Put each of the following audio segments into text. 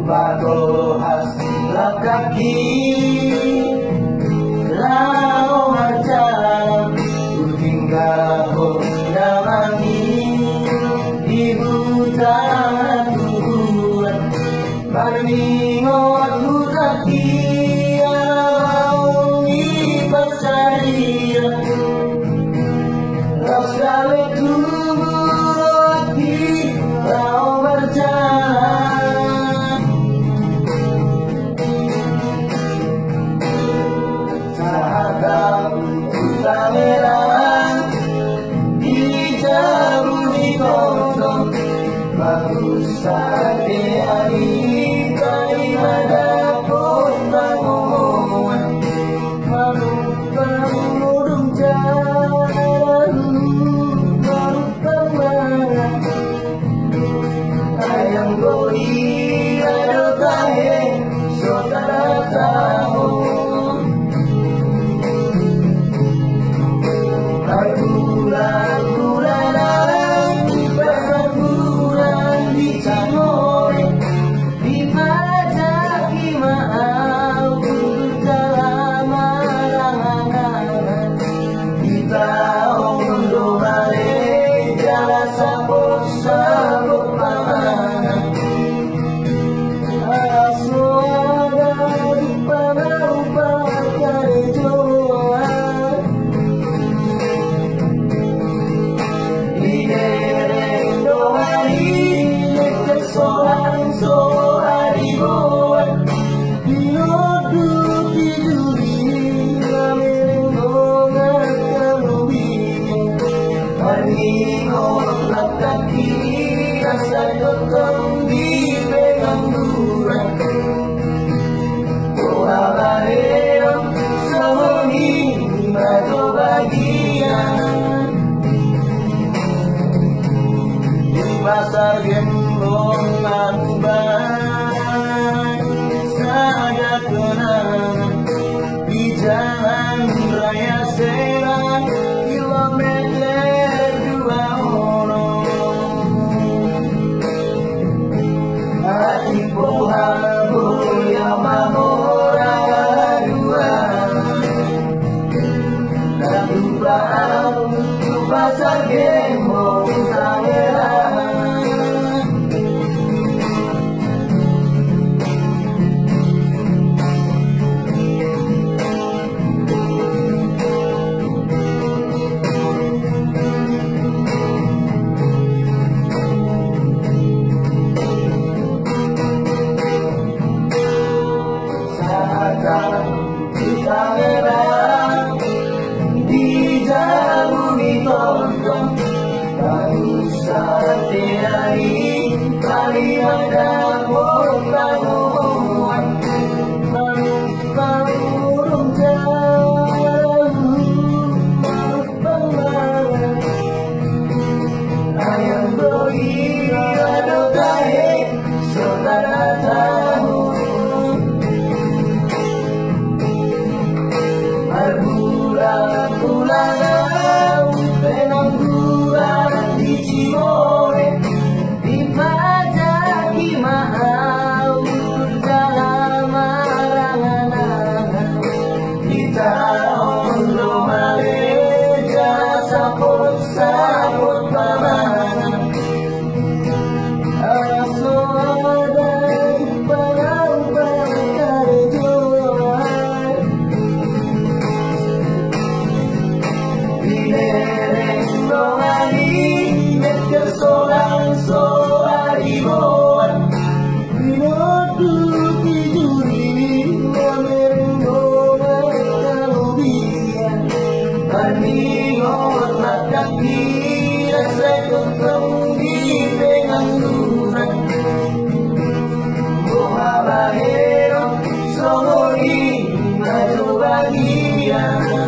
Bago hasil kaki kalau berjalan ku tinggal mendalangi di hutan kuburan bermingot hutaki alau di pasaria sekali tubuh roti kau berjalan merah di jarum di kondom bagus sate hari kali ada pun bangun malu mudung jalan malu kemana ayam gori ada kahe saudara tahu bulan-bulanan pengangguran di Cangore dipajaki maaf berjalan marang-marang di tahun domale jalan sabot-sabot panganan aso ada di panau-panau karejoan di pengangguran Tuhabareo sehoni batu bagian di pasar gembong Laguban saja kenangan di jalan raya Serang kilometer 2 hati pohamu yang mamora dua dan lupa pasar gembong Tangerang di jarum di kondom baru sate hari kali ada bangun bangun jauh pengaruh ayam doi ada kahe saudara tahu bulan-bulanan pengangguran di Cimore dipajaki mahal berjalan marang-marang di tahun domale sabot-sabot panganan aso ada di panau-panau karejoan bahagia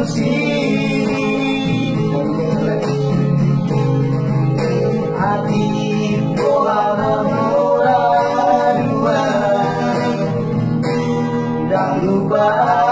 sini, hati bola memula dua, dan lupa